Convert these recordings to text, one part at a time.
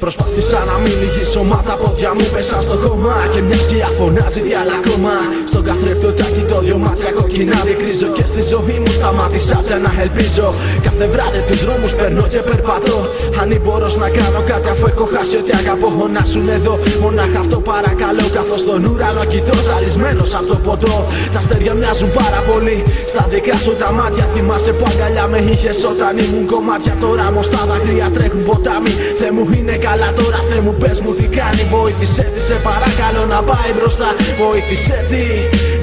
Προσπάθησα να μην λυγίσω, μα τα πόδια μου πέσαν στο χώμα. Και μια σκιά φωνάζει διάλα ακόμα. Στον καθρέφτη το δυο μάτια κοκκινά διακρίζω. Και στη ζωή μου σταμάτησα πια να ελπίζω. Κάθε βράδυ τους δρόμους περνώ και περπατώ. Αν μπορώ να κάνω κάτι αφού έχω χάσει ό,τι αγαπώ. Να σου εδώ, μονάχα αυτό παρακαλώ. Καθώς στον ουρανό κοιτώ ζαλισμένος από το ποτό. Τα αστέρια μοιάζουν πάρα πολύ στα δικά σου τα μάτια. Θυμάσαι που αγκαλιά με είχες όταν ήμουν κομμάτια. Τώρα όμως τα δάκρυα τρέχουν ποτάμι. Θεέ μου είναι καλά τώρα, Θεέ μου πες μου τι κάνει. Βοήθησέ τη σε παρακαλώ να πάει μπροστά. Βοήθησέ τη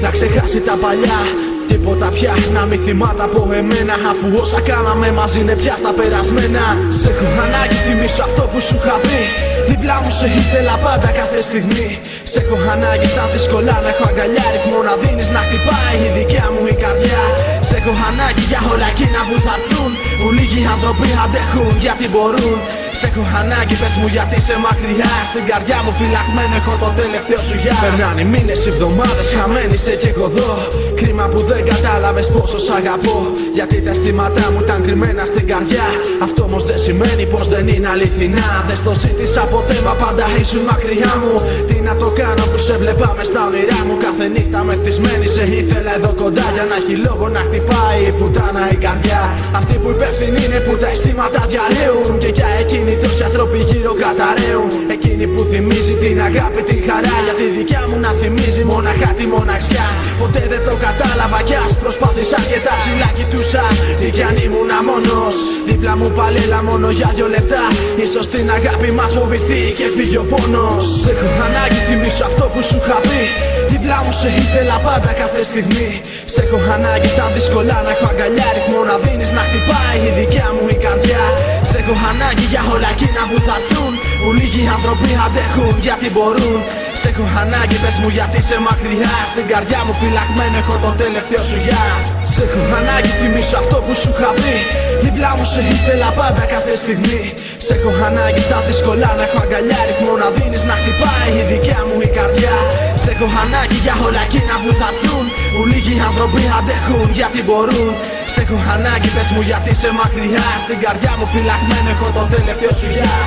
να ξεχάσει τα παλιά. Τίποτα πια να μην θυμάται από εμένα. Αφού όσα κάναμε μαζί είναι πια στα περασμένα. Σε έχω ανάγκη, θυμίσω αυτό που σου είχα πει. Δίπλα μου σε ήθελα πάντα κάθε στιγμή. Σε έχω ανάγκη στα δύσκολα να έχω αγκαλιά. Ρυθμό να δίνεις να χτυπάει η δικιά μου η καρδιά. Σε έχω ανάγκη για όλα εκείνα που θα έρθουν. Που λίγοι άνθρωποι αντέχουν γιατί μπορούν. Σε έχω ανάγκη, πες μου γιατί είσαι μακριά. Στην καρδιά μου φυλαγμένο έχω το τελευταίο σου γεια. Περνάνε μήνες, εβδομάδες, χαμένη είσαι κι εγώ εδώ. Κρίμα που δεν κατάλαβες πόσο σ' αγαπώ. Γιατί τα αισθήματά μου ήταν κρυμμένα στην καρδιά. Αυτό όμως δεν σημαίνει πως δεν είναι αληθινά. Δεν στο ζήτησα ποτέ, μα πάντα ήσουν μακριά μου. Τι να το κάνω που σε βλέπα μες στα όνειρά μου. Κάθε νύχτα μεθυσμένη σε ήθελα εδώ κοντά. Για να έχει λόγο να χτυπάει η πουτάνα η καρδιά. Αυτή που υπεύθυνη είναι που τα αισθήματα διαρρέουν. Και για εκείνη τόσοι άνθρωποι γύρω καταραίουν. Εκείνη που θυμίζει την αγάπη, την χαρά. Για τη δικιά μου να θυμίζει μοναχά τη μοναξιά. Ποτέ δεν το κατάλαβα κι ας προσπάθησα και τα ψηλά κοιτούσα. Τι κι αν ήμουνα μόνος. Δίπλα μου πάλι έλα μόνο για 2 λεπτά. Ίσως την αγάπη μας φοβηθεί και φύγει ο πόνος. Σε έχω ανάγκη, θυμίσω αυτό που σου είχα πει. Δίπλα μου σε ήθελα πάντα κάθε στιγμή. Σε έχω ανάγκη στα δύσκολα να έχω αγκαλιά. Ρυθμό να δίνεις να χτυπάει η δικιά μου η καρδιά. Σε έχω ανάγκη για όλα εκείνα που θα έρθουν. Που λίγοι άνθρωποι αντέχουν γιατί μπορούν. Σε έχω ανάγκη, πες μου γιατί είσαι μακριά. Στην καρδιά μου φυλαγμένο έχω το τελευταίο σου γεια. Σε έχω ανάγκη, θυμίσω αυτό που σου είχα πει. Δίπλα μου σε ήθελα πάντα κάθε στιγμή. Σε έχω ανάγκη στα δύσκολα να έχω αγκαλιά. Ρυθμό να δίνεις να χτυπάει η δικιά μου η καρδιά. Σε έχω ανάγκη για όλα εκείνα που θα έρθουν. Που λίγοι άνθρωποι αντέχουν γιατί μπορούν. Σε έχω ανάγκη, πες μου γιατί είσαι μακριά. Στην καρδιά μου φυλαγμένο έχω το τελευταίο σου γεια.